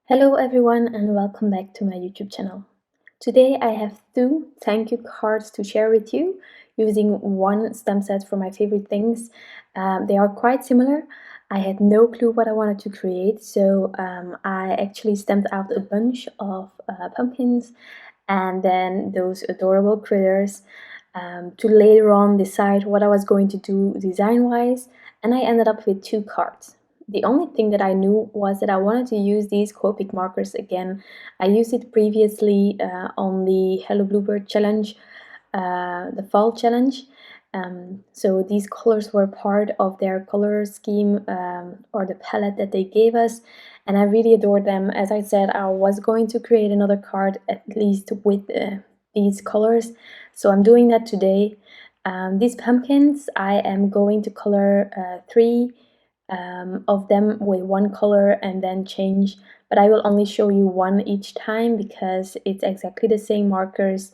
Hello everyone and welcome back to my YouTube channel. Today I have two thank you cards to share with you using one stamp set for my favorite things. They are quite similar. I had no clue what I wanted to create, so I actually stamped out a bunch of pumpkins and then those adorable critters to later on decide what I was going to do design-wise, and I ended up with two cards. The only thing that I knew was that I wanted to use these Copic markers again. I used it previously on the Hello Bluebird challenge, the fall challenge. So these colors were part of their color scheme or the palette that they gave us, and I really adored them. As I said, I was going to create another card at least with these colors, so I'm doing that today. These pumpkins, I am going to color three of them with one color and then change, but I will only show you one each time because it's exactly the same markers.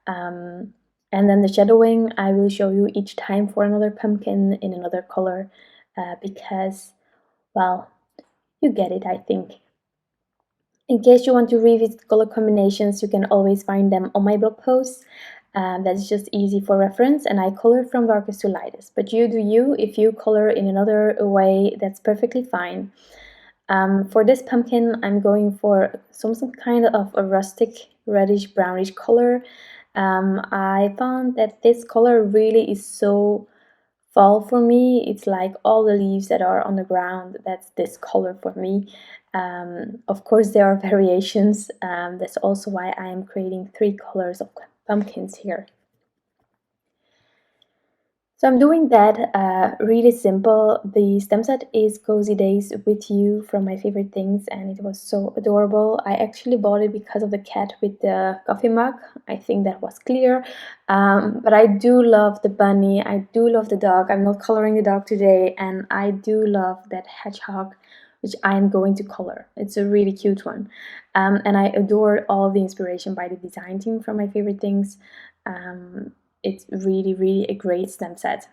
And then the shadowing I will show you each time for another pumpkin in another color because, well, you get it, I think. In case you want to revisit color combinations, you can always find them on my blog posts. That's just easy for reference, and I color from darkest to lightest. But you do you. If you color in another way, that's perfectly fine. For this pumpkin, I'm going for some kind of a rustic reddish brownish color. I found that this color really is so fall for me. It's like all the leaves that are on the ground, that's this color for me. Of course there are variations. That's also why I am creating three colors of pumpkins here. So I'm doing that really simple. The stamp set is Cozy Days with You from my favorite things, and it was so adorable. I actually bought it because of the cat with the coffee mug. I think that was clear. But I do love the bunny. I do love the dog. I'm not coloring the dog today, and I do love that hedgehog, which I am going to color. It's a really cute one. And I adored all of the inspiration by the design team from my favorite things. It's really a great stamp set.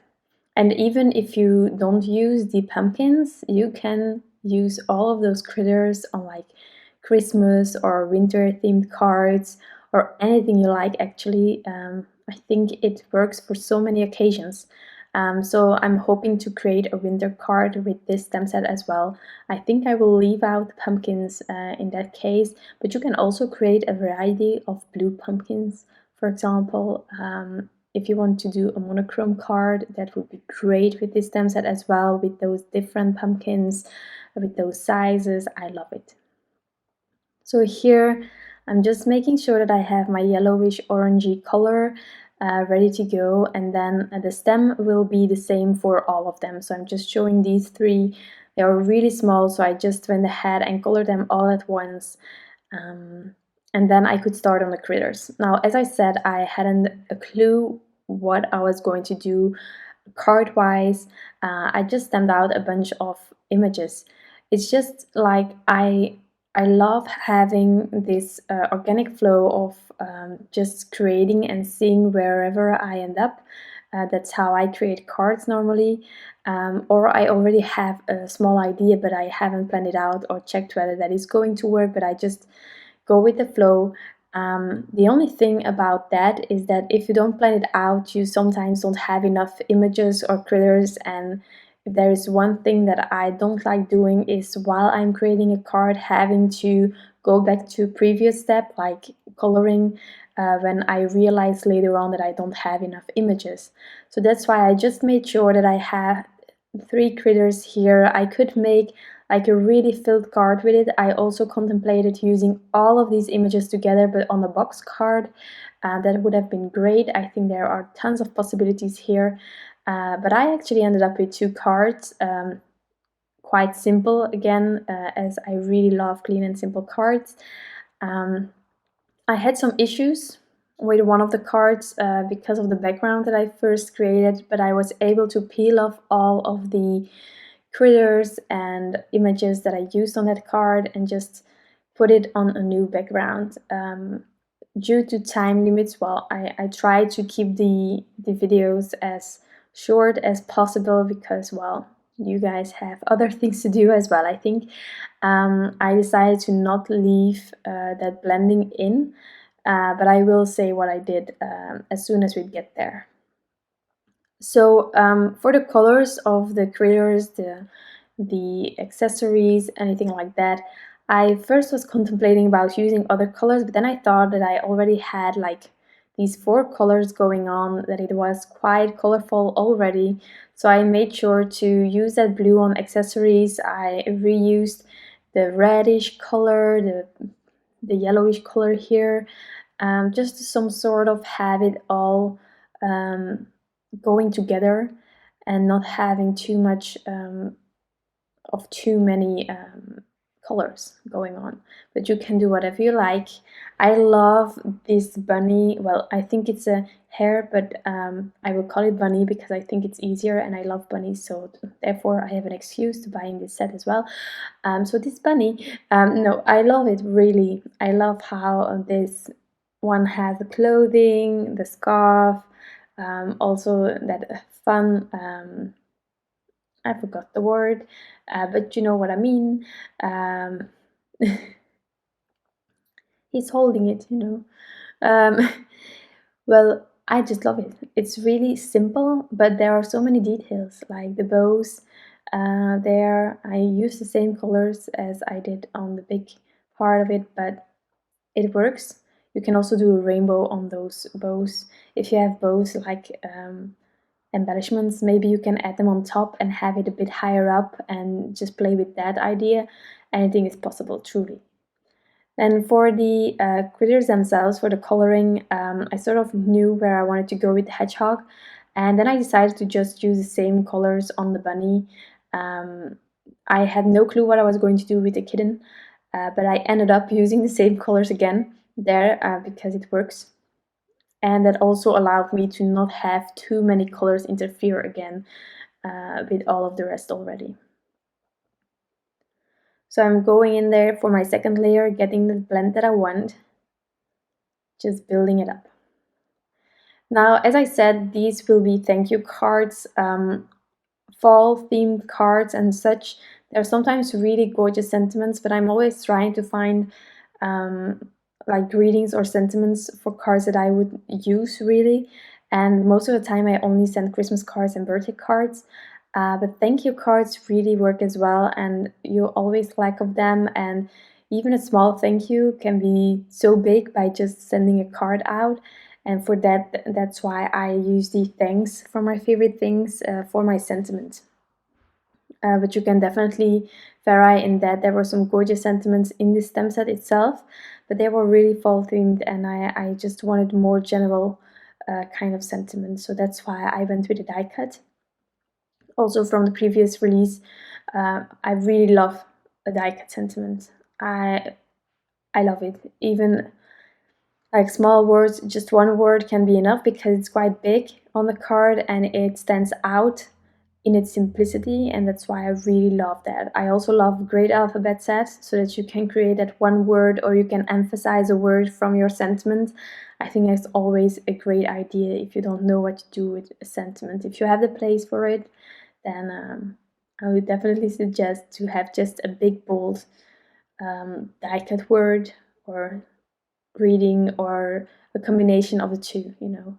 And even if you don't use the pumpkins, you can use all of those critters on like Christmas or winter themed cards or anything you like actually. I think it works for so many occasions. So I'm hoping to create a winter card with this stamp set as well. I think I will leave out pumpkins in that case, but you can also create a variety of blue pumpkins. For example, if you want to do a monochrome card, that would be great with this stamp set as well, with those different pumpkins, with those sizes. I love it. So here I'm just making sure that I have my yellowish orangey color ready to go, and then the stem will be the same for all of them. So I'm just showing these three. They are really small, so I just went ahead and colored them all at once. And then I could start on the critters. Now, as I said, I hadn't a clue what I was going to do card-wise. I just stamped out a bunch of images. It's just like I love having this organic flow of just creating and seeing wherever I end up. That's how I create cards normally. Or I already have a small idea, but I haven't planned it out or checked whether that is going to work, but I just go with the flow. The only thing about that is that if you don't plan it out, you sometimes don't have enough images or critters. And if there is one thing that I don't like doing is while I'm creating a card, having to go back to a previous step, like coloring, when I realize later on that I don't have enough images. So that's why I just made sure that I have three critters here. I could make like a really filled card with it. I also contemplated using all of these images together, but on a box card. That would have been great. I think there are tons of possibilities here. But I actually ended up with two cards. Quite simple again, as I really love clean and simple cards. I had some issues with one of the cards because of the background that I first created, but I was able to peel off all of the critters and images that I used on that card and just put it on a new background. Due to time limits, well, I try to keep the videos as short as possible because, well, you guys have other things to do as well, I think. I decided to not leave that blending in, but I will say what I did as soon as we get there. So for the colors of the critters, the accessories, anything like that, I first was contemplating about using other colors, but then I thought that I already had like these 4 colors going on, that it was quite colorful already. So I made sure to use that blue on accessories. I reused the reddish color, the yellowish color here, just some sort of have it all going together and not having too much of too many colors going on. But you can do whatever you like. I love this bunny. Well, I think it's a hare, but I will call it bunny because I think it's easier and I love bunnies, so therefore I have an excuse to buy in this set as well. So this bunny, no, I love it really. I love how this one has the clothing, the scarf, also that fun, I forgot the word, but you know what I mean. He's holding it, you know. Well, I just love it. It's really simple, but there are so many details, like the bows. There, I use the same colors as I did on the big part of it, but it works. You can also do a rainbow on those bows. If you have bows like embellishments, maybe you can add them on top and have it a bit higher up and just play with that idea. Anything is possible, truly. Then for the critters themselves, for the coloring, I sort of knew where I wanted to go with the hedgehog, and then I decided to just use the same colors on the bunny. I had no clue what I was going to do with the kitten, but I ended up using the same colors again there because it works. And that also allowed me to not have too many colors interfere again with all of the rest already. So I'm going in there for my second layer, getting the blend that I want, just building it up. Now, as I said, these will be thank you cards, fall themed cards and such. They're sometimes really gorgeous sentiments, but I'm always trying to find like greetings or sentiments for cards that I would use really. And most of the time I only send Christmas cards and birthday cards. But thank you cards really work as well, and you always lack of them, and even a small thank you can be so big by just sending a card out. And for that, that's why I use the thanks for my favorite things for my sentiment. But you can definitely vary in that. There were some gorgeous sentiments in this stem set itself, but they were really fall themed, and I just wanted more general kind of sentiment. So that's why I went with a die cut. Also from the previous release, I really love a die cut sentiment. I love it. Even like small words, just one word can be enough because it's quite big on the card and it stands out in its simplicity, and that's why I really love that. I also love great alphabet sets so that you can create that one word or you can emphasize a word from your sentiment. I think that's always a great idea if you don't know what to do with a sentiment. If you have the place for it, then I would definitely suggest to have just a big bold die cut word or greeting or a combination of the two, you know.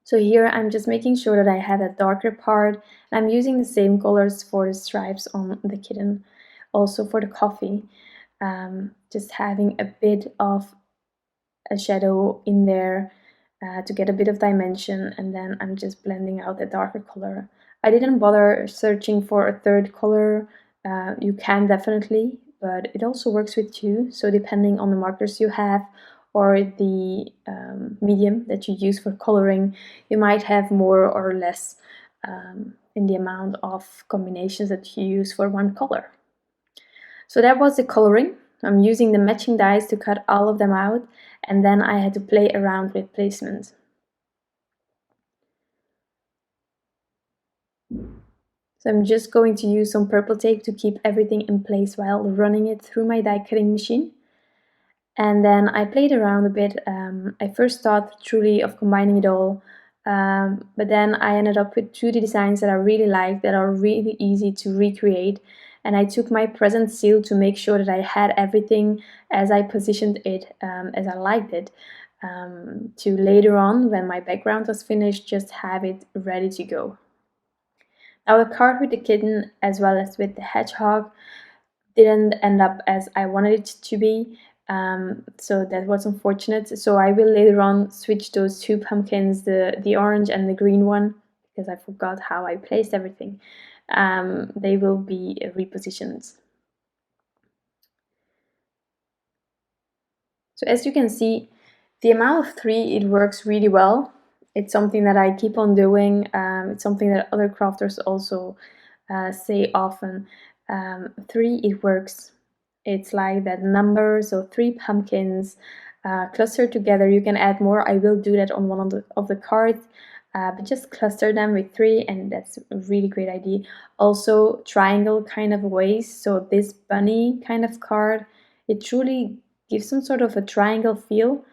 So here I'm just making sure that I have a darker part, and I'm using the same colors for the stripes on the kitten, also for the coffee, just having a bit of a shadow in there to get a bit of dimension, and then I'm just blending out the darker color. I didn't bother searching for a third color. You can definitely, but it also works with two, so depending on the markers you have or the medium that you use for coloring, you might have more or less in the amount of combinations that you use for one color. So that was the coloring. I'm using the matching dies to cut all of them out, and then I had to play around with placement. So I'm just going to use some purple tape to keep everything in place while running it through my die cutting machine. And then I played around a bit. I first thought truly of combining it all but then I ended up with 2D designs that I really like, that are really easy to recreate. And I took my present seal to make sure that I had everything as I positioned it, as I liked it, to later on, when my background was finished, just have it ready to go. Now the card with the kitten as well as with the hedgehog didn't end up as I wanted it to be, so that was unfortunate. So I will later on switch those two pumpkins, the orange and the green one, because I forgot how I placed everything. They will be repositioned. So as you can see, the amount of 3, it works really well. It's something that I keep on doing. It's something that other crafters also say often. 3, it works. It's like that number, so 3 pumpkins clustered together. You can add more. I will do that on one of the cards, but just cluster them with 3, and that's a really great idea. Also, triangle kind of ways. So this bunny kind of card, it truly gives some sort of a triangle feel.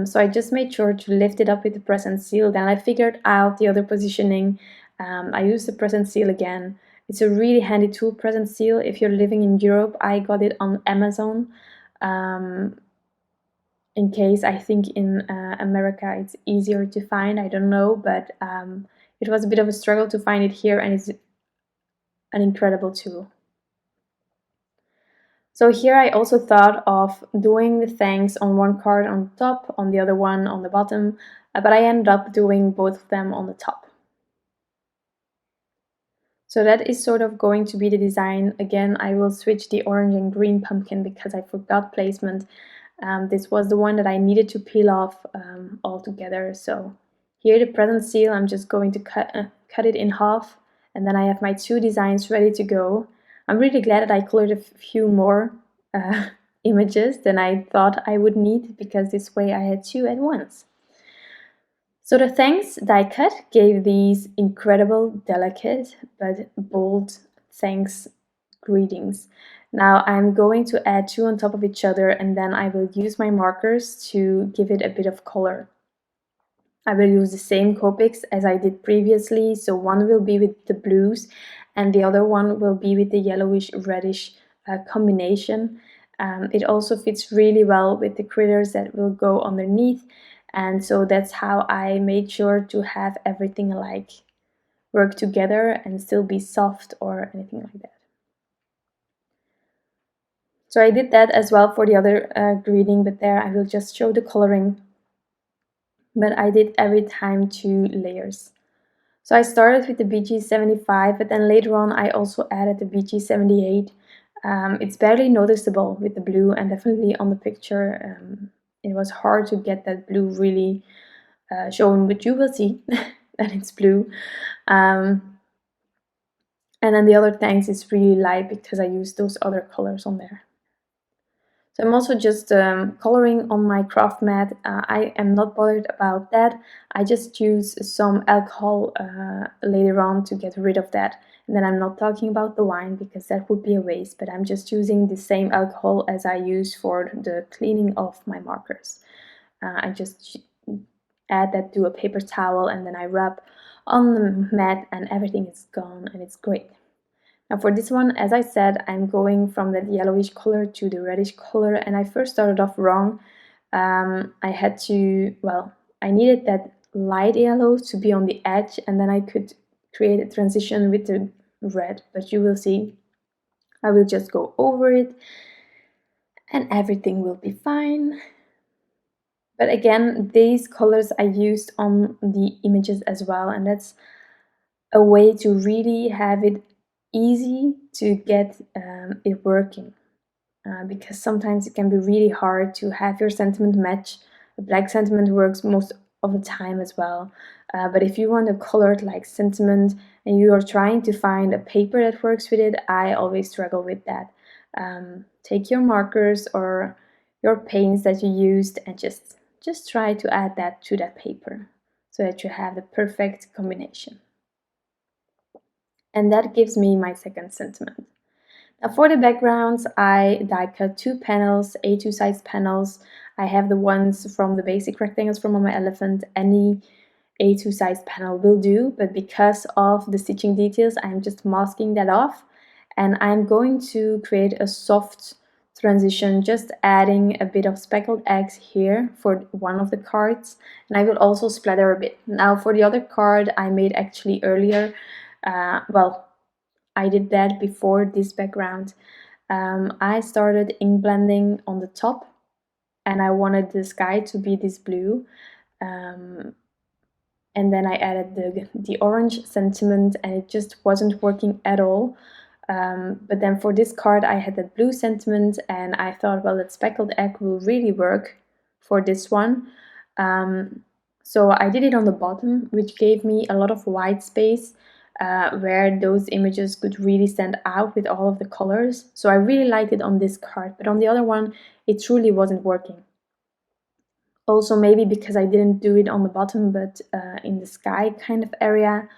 So I just made sure to lift it up with the present seal. Then I figured out the other positioning. I used the present seal again. It's a really handy tool, present seal. If you're living in Europe, I got it on Amazon. In case I think in America it's easier to find, I don't know, but it was a bit of a struggle to find it here, and it's an incredible tool. So here I also thought of doing the thanks on one card on the top, on the other one on the bottom, but I ended up doing both of them on the top. So that is sort of going to be the design. Again, I will switch the orange and green pumpkin because I forgot placement. This was the one that I needed to peel off altogether. So here the present seal, I'm just going to cut it in half, and then I have my 2 designs ready to go. I'm really glad that I colored a few more images than I thought I would need, because this way I had 2 at once. So the thanks die cut gave these incredible, delicate, but bold thanks greetings. Now I'm going to add 2 on top of each other, and then I will use my markers to give it a bit of color. I will use the same Copics as I did previously, so one will be with the blues and the other one will be with the yellowish reddish combination. It also fits really well with the critters that will go underneath, and so that's how I made sure to have everything like work together and still be soft or anything like that. So I did that as well for the other greeting, but there I will just show the coloring. But I did every time 2 layers. So I started with the BG75, but then later on I also added the BG78. It's barely noticeable with the blue, and definitely on the picture it was hard to get that blue really shown, but you will see that it's blue. And then the other thanks is really light because I used those other colors on there. So I'm also just coloring on my craft mat. I am not bothered about that. I just use some alcohol later on to get rid of that. And then I'm not talking about the wine because that would be a waste, but I'm just using the same alcohol as I use for the cleaning of my markers. I just add that to a paper towel and then I rub on the mat and everything is gone and it's great. Now for this one, as I said, I'm going from that yellowish color to the reddish color, and I first started off wrong. I needed that light yellow to be on the edge, and then I could create a transition with the red, but you will see I will just go over it and everything will be fine. But again, these colors I used on the images as well, and that's a way to really have it easy to get it working, because sometimes it can be really hard to have your sentiment match. A black sentiment works most of the time as well, but if you want a colored like sentiment and you are trying to find a paper that works with it, I always struggle with that. Take your markers or your paints that you used and just try to add that to that paper so that you have the perfect combination. And that gives me my second sentiment. Now for the backgrounds, I die cut 2 panels, A2 size panels. I have the ones from the basic rectangles from my elephant, any A2 size panel will do, but because of the stitching details, I'm just masking that off, and I'm going to create a soft transition, just adding a bit of speckled eggs here for one of the cards, and I will also splatter a bit. Now for the other card I made actually earlier, well, I did that before this background. I started ink blending on the top, and I wanted the sky to be this blue. And then I added the orange sentiment, and it just wasn't working at all. But then for this card I had that blue sentiment, and I thought, well, that speckled egg will really work for this one. So I did it on the bottom, which gave me a lot of white space where those images could really stand out with all of the colors. So I really liked it on this card, but on the other one it truly wasn't working. Also maybe because I didn't do it on the bottom, but in the sky kind of area.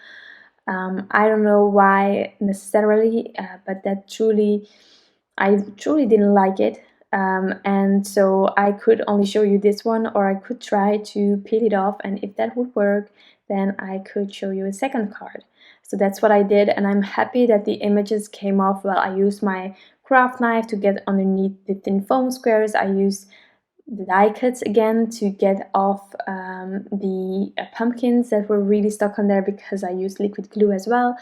I don't know why necessarily, but I truly didn't like it. And so I could only show you this one, or I could try to peel it off, and if that would work, then I could show you a second card. So that's what I did, and I'm happy that the images came off well. I used my craft knife to get underneath the thin foam squares. I used the die cuts again to get off the pumpkins that were really stuck on there, because I used liquid glue as well,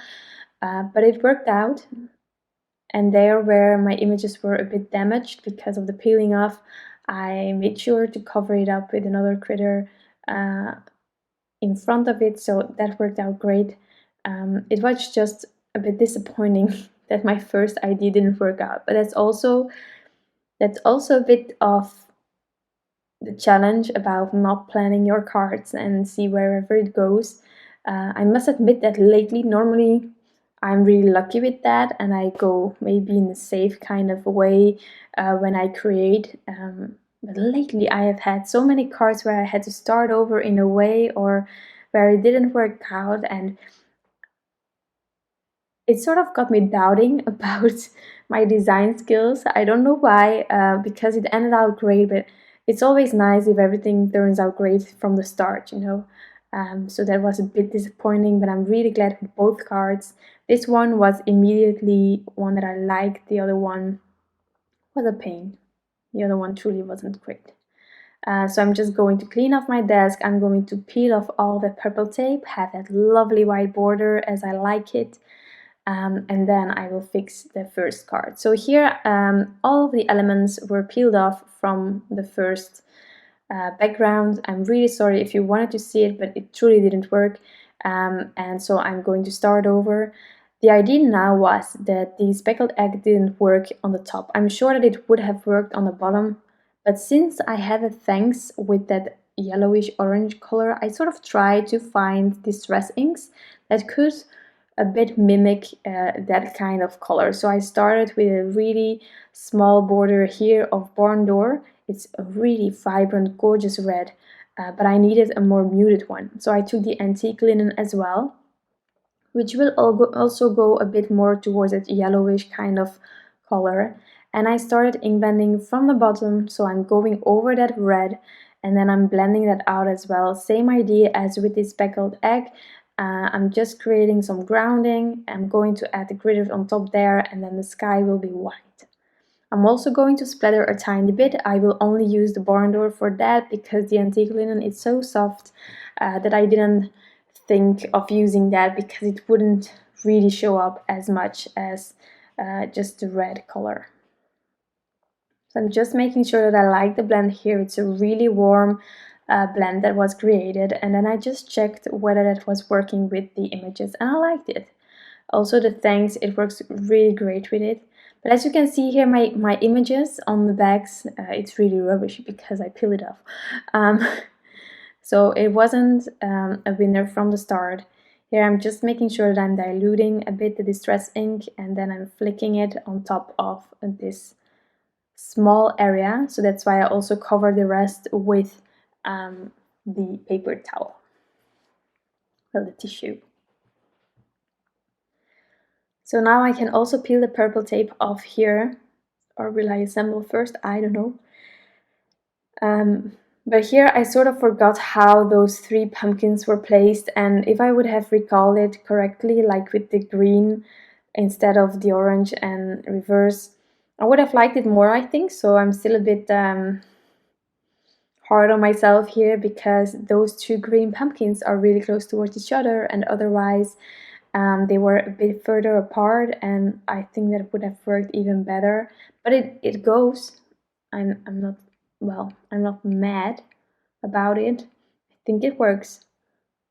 but it worked out. And there where my images were a bit damaged because of the peeling off, I made sure to cover it up with another critter in front of it, so that worked out great. It was just a bit disappointing that my first idea didn't work out, but that's also a bit of the challenge about not planning your cards and see wherever it goes. I must admit that lately, normally I'm really lucky with that, and I go maybe in a safe kind of way when I create. But lately I have had so many cards where I had to start over in a way, or where it didn't work out, and it sort of got me doubting about my design skills. I don't know why, because it ended out great, but it's always nice if everything turns out great from the start, you know. So that was a bit disappointing, but I'm really glad with both cards. This one was immediately one that I liked. The other one was a pain. The other one truly wasn't great. So I'm just going to clean off my desk. I'm going to peel off all the purple tape, have that lovely white border as I like it. And then I will fix the first card. So here all of the elements were peeled off from the first background. I'm really sorry if you wanted to see it, but it truly didn't work. And so I'm going to start over. The idea now was that the speckled egg didn't work on the top. I'm sure that it would have worked on the bottom, but since I had a thanks with that yellowish orange color, I sort of tried to find distress inks that could a bit mimic that kind of color. So I started with a really small border here of Barn Door. It's a really vibrant, gorgeous red, but I needed a more muted one. So I took the antique linen as well, which will also go a bit more towards that yellowish kind of color. And I started ink blending from the bottom, so I'm going over that red, and then I'm blending that out as well. Same idea as with this speckled egg. I'm just creating some grounding. I'm going to add the glitter on top there, and then the sky will be white. I'm also going to splatter a tiny bit. I will only use the barn door for that because the antique linen is so soft that I didn't think of using that because it wouldn't really show up as much as just the red color. So I'm just making sure that I like the blend here. It's a really warm blend that was created, and then I just checked whether that was working with the images, and I liked it. Also the thanks, it works really great with it. But as you can see here, my images on the backs, it's really rubbish because I peel it off. So it wasn't a winner from the start. Here I'm just making sure that I'm diluting a bit the distress ink, and then I'm flicking it on top of this small area. So that's why I also cover the rest with the paper towel, well, the tissue. So now I can also peel the purple tape off here, or will I assemble first? I don't know. But here I sort of forgot how those 3 pumpkins were placed, and if I would have recalled it correctly, like with the green instead of the orange and reverse, I would have liked it more, I think. So I'm still a bit hard on myself here, because those 2 green pumpkins are really close towards each other, and otherwise they were a bit further apart, and I think that would have worked even better. But it goes. I'm not, well, I'm not mad about it. I think it works,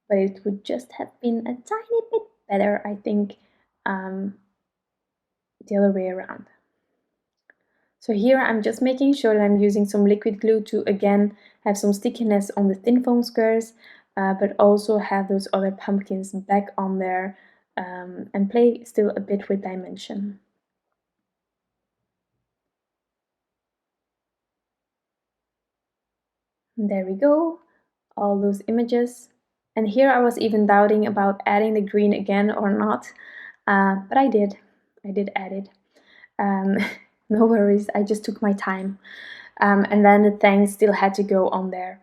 but it would just have been a tiny bit better, I think, the other way around. So here I'm just making sure that I'm using some liquid glue to again have some stickiness on the thin foam squares, but also have those other pumpkins back on there, and play still a bit with dimension. And there we go, all those images. And here I was even doubting about adding the green again or not, but I did add it. Um, no worries, I just took my time. And then the thanks still had to go on there.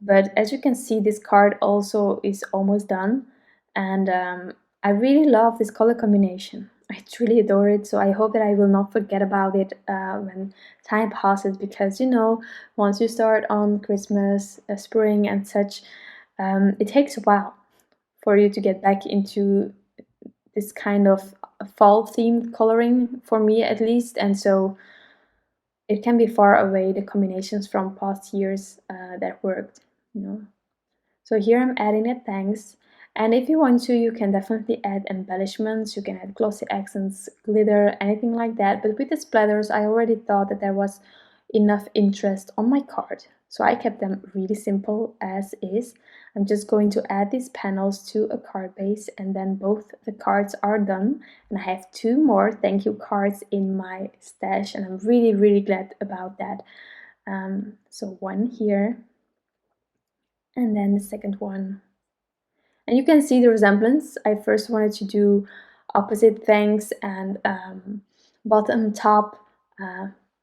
But as you can see, this card also is almost done, and I really love this color combination. I truly adore it, so I hope that I will not forget about it when time passes, because you know, once you start on Christmas, spring and such, it takes a while for you to get back into this kind of fall themed coloring, for me at least, and so it can be far away the combinations from past years that worked, you know. So here I'm adding a thanks, and if you want to, you can definitely add embellishments. You can add glossy accents, glitter, anything like that. But with the splatters, I already thought that there was enough interest on my card, so I kept them really simple as is. I'm just going to add these panels to a card base, and then both the cards are done, and I have 2 more thank you cards in my stash, and I'm really glad about that. So one here, and then the second one. And you can see the resemblance. I first wanted to do opposite thanks and bottom top,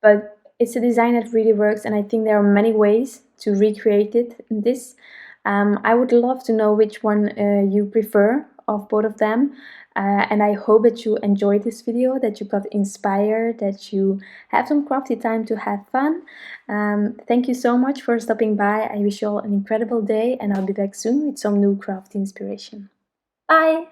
but it's a design that really works, and I think there are many ways to recreate it in this. I would love to know which one you prefer of both of them. And I hope that you enjoyed this video, that you got inspired, that you have some crafty time to have fun. Thank you so much for stopping by. I wish you all an incredible day, and I'll be back soon with some new crafty inspiration. Bye!